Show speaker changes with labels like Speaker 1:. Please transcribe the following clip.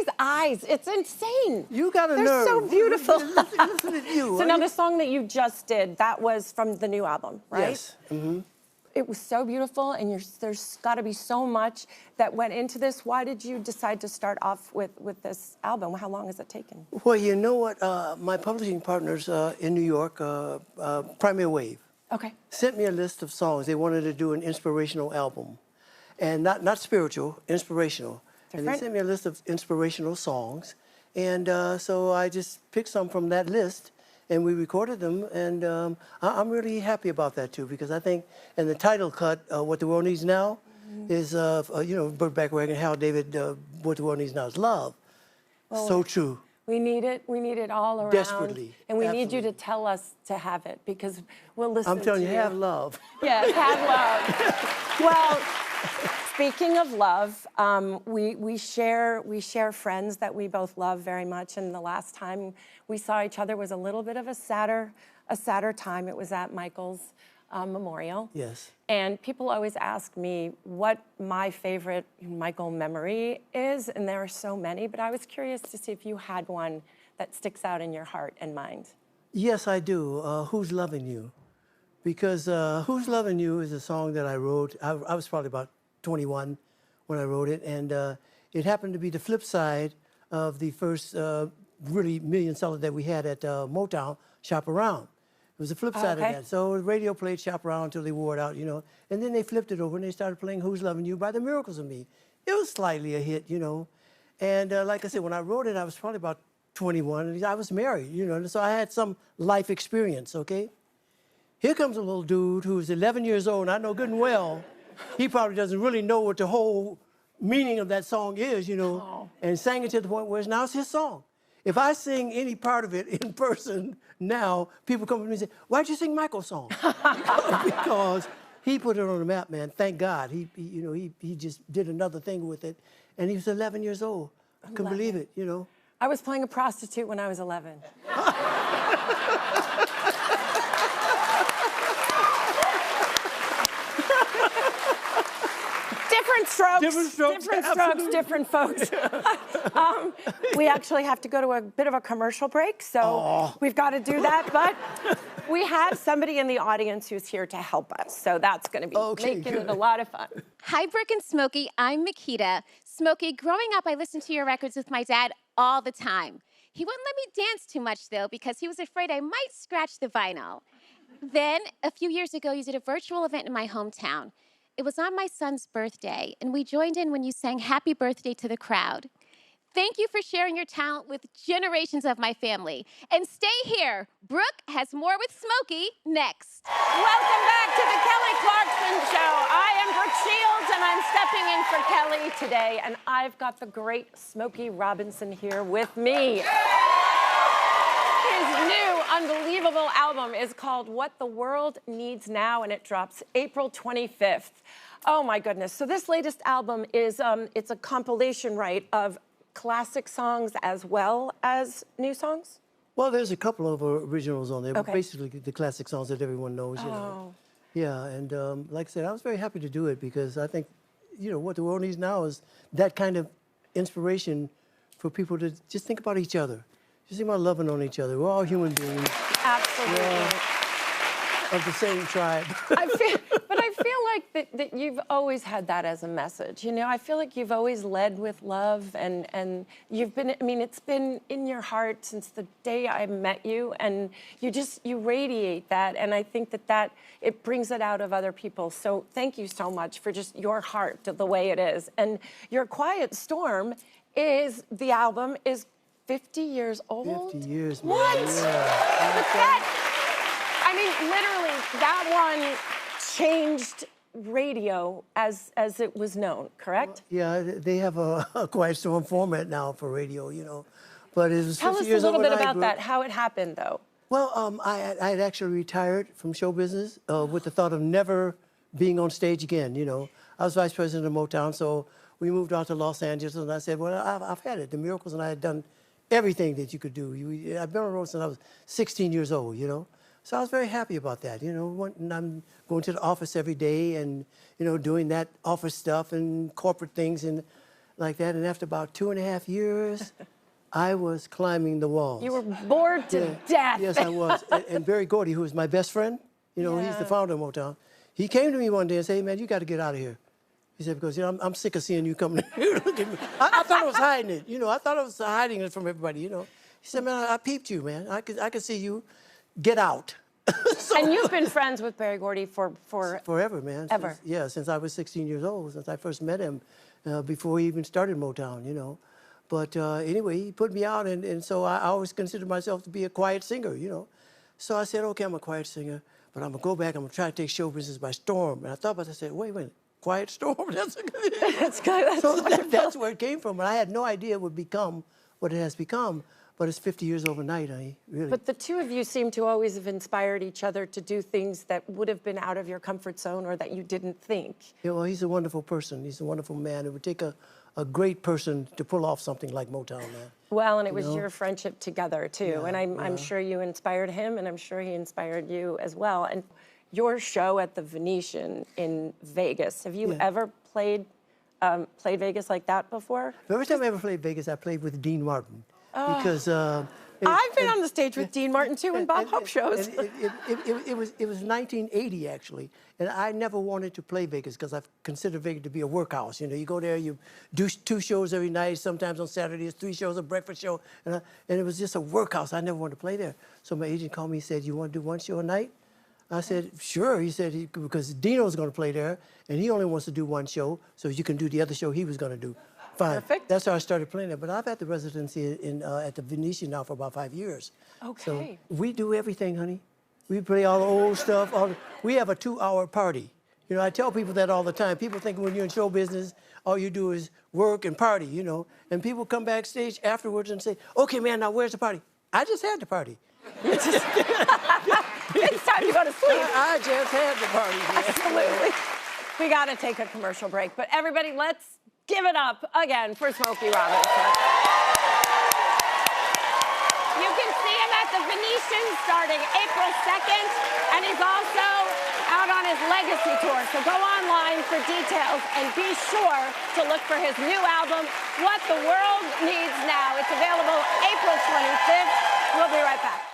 Speaker 1: these eyes. It's insane.
Speaker 2: You got a
Speaker 1: They're
Speaker 2: nerve.
Speaker 1: so beautiful.
Speaker 2: Listen to you.
Speaker 1: So now the song that you just did, that was from the new album, right?
Speaker 2: Yes. Mm-hmm.
Speaker 1: It was so beautiful, and there's got to be so much that went into this. Why did you decide to start off with this album? How long has it taken?
Speaker 2: Well, you know what? My publishing partners in New York, Premier Wave, sent me a list of songs. They wanted to do an inspirational album, and not spiritual, inspirational.
Speaker 1: Different.
Speaker 2: And they sent me a list of inspirational songs, and so I just picked some from that list. And we recorded them, and I'm really happy about that too, because I think, in the title cut, "What the World Needs Now," is Burt Bacharach and Hal David. What the world needs now is love. Well, so true.
Speaker 1: We need it. We need it all around.
Speaker 2: Desperately.
Speaker 1: And we need you to tell us to have it, because we'll listen.
Speaker 2: I'm telling you, have love.
Speaker 1: Yes, have love. Well, speaking of love, we share friends that we both love very much, and the last time we saw each other was a little bit of a sadder time. It was at Michael's memorial.
Speaker 2: Yes.
Speaker 1: And people always ask me what my favorite Michael memory is, and there are so many, but I was curious to see if you had one that sticks out in your heart and mind.
Speaker 2: Yes, I do. Who's Loving You? Because Who's Loving You is a song that I wrote. I was probably about 21 when I wrote it, and it happened to be the flip side of the first really million seller that we had at Motown, Shop Around. It was the flip side of that. So the radio played Shop Around until they wore it out, and then they flipped it over and they started playing Who's Loving You by the Miracles of Me. It was slightly a hit, and like I said, when I wrote it, I was probably about 21, and I was married, so I had some life experience, okay? Here comes a little dude who's 11 years old, and I know good and well he probably doesn't really know what the whole meaning of that song is, and sang it to the point where now it's his song. If I sing any part of it in person now, people come to me and say, "Why'd you sing Michael's song?" Because he put it on the map, man. Thank God. He just did another thing with it, and he was 11 years old. I couldn't believe it,
Speaker 1: I was playing a prostitute when I was 11. Different strokes, different folks. We actually have to go to a bit of a commercial break, so we've got to do that. But we have somebody in the audience who's here to help us, so that's going to be making it a lot of fun.
Speaker 3: Hi, Brooke and Smokey. I'm Makita. Smokey, growing up, I listened to your records with my dad all the time. He wouldn't let me dance too much, though, because he was afraid I might scratch the vinyl. Then, a few years ago, you did a virtual event in my hometown. It was on my son's birthday, and we joined in when you sang Happy Birthday to the crowd. Thank you for sharing your talent with generations of my family. And stay here. Brooke has more with Smokey next.
Speaker 1: Welcome back to the Kelly Clarkson Show. I am Brooke Shields, and I'm stepping in for Kelly today, and I've got the great Smokey Robinson here with me. His new unbelievable album is called What the World Needs Now, and it drops April 25th. Oh my goodness. So this latest album is, it's a compilation, right, of classic songs as well as new songs?
Speaker 2: Well, there's a couple of originals on there, but basically the classic songs that everyone knows, Yeah, and like I said, I was very happy to do it because I think, what the world needs now is that kind of inspiration for people to just think about each other. Just think about loving on each other. We're all human beings.
Speaker 1: Absolutely.
Speaker 2: Of the same tribe.
Speaker 1: I feel like that you've always had that as a message. I feel like you've always led with love, and you've been, it's been in your heart since the day I met you, and you radiate that, and I think that it brings it out of other people. So thank you so much for just your heart, the way it is. And Your Quiet Storm the album is 50 years old?
Speaker 2: 50 years, man.
Speaker 1: What?
Speaker 2: Yeah.
Speaker 1: Literally, that one changed radio as it was known, correct?
Speaker 2: Yeah, they have a Quiet Storm format now for radio, But it was 50 years
Speaker 1: Tell us a little bit about
Speaker 2: Brooke.
Speaker 1: that, how it happened, though.
Speaker 2: Well, I had actually retired from show business with the thought of never being on stage again, I was vice president of Motown, so we moved out to Los Angeles, and I said, well, I've had it. The Miracles and I had done everything that you could do. I've been on the road since I was 16 years old, So I was very happy about that, And I'm going to the office every day and, doing that office stuff and corporate things. And like that. And after about 2.5 years, I was climbing the walls.
Speaker 1: You were bored to death.
Speaker 2: Yes, I was. And Barry Gordy, who was my best friend, you know, he's the founder of Motown. He came to me one day and said, hey, man, you got to get out of here. He said, because, you know, I'm sick of seeing you coming here. Look at me. I thought I was hiding it, you know. I thought I was hiding it from everybody, you know. He said, man, I peeped you, man. I could see you. Get out.
Speaker 1: And you've been friends with Barry Gordy for
Speaker 2: forever, man.
Speaker 1: Ever.
Speaker 2: Since I was 16 years old, since I first met him, before he even started Motown, you know. But anyway, he put me out, and so I always considered myself to be a quiet singer, you know. So I said, okay, I'm a quiet singer, but I'm going to go back, I'm going to try to take show business by storm. And I thought about it, I said, wait a minute, quiet storm? That's a good
Speaker 1: That's good.
Speaker 2: that's where it came from. And I had no idea it would become what it has become. But it's 50 years overnight, honey, really.
Speaker 1: But the two of you seem to always have inspired each other to do things that would have been out of your comfort zone or that you didn't think.
Speaker 2: Yeah, well, he's a wonderful person. He's a wonderful man. It would take a great person to pull off something like Motown, man.
Speaker 1: Well, and it was your friendship together, too.
Speaker 2: Yeah,
Speaker 1: and I'm sure you inspired him, and I'm sure he inspired you as well. And your show at the Venetian in Vegas, have you ever played Vegas like that before?
Speaker 2: The first time I ever played Vegas, I played with Dean Martin. Because
Speaker 1: I've been on the stage with Dean Martin too in Bob Hope shows.
Speaker 2: It was 1980 actually, and I never wanted to play Vegas because I've considered Vegas to be a workhouse. You know, you go there, you do 2 shows every night. Sometimes on Saturdays, 3 shows, a breakfast show, and it was just a workhouse. I never wanted to play there. So my agent called me and said, "You want to do 1 show a night?" I said, "Sure." He said, "Because Dino's going to play there, and he only wants to do 1 show, so you can do the other show he was going to do." Fine.
Speaker 1: Perfect.
Speaker 2: That's how I started playing it. But I've had the residency at the Venetian now for about 5 years.
Speaker 1: Okay.
Speaker 2: So we do everything, honey. We play all the old stuff. We have a 2-hour party. You know, I tell people that all the time. People think when you're in show business, all you do is work and party, you know. And people come backstage afterwards and say, okay, man, now where's the party? I just had the party.
Speaker 1: It's time to go to sleep.
Speaker 2: I just had the party. Man.
Speaker 1: Absolutely. We got to take a commercial break. But everybody, let's give it up again for Smokey Robinson. You can see him at the Venetian starting April 2nd, and he's also out on his legacy tour. So go online for details and be sure to look for his new album, What the World Needs Now. It's available April 25th. We'll be right back.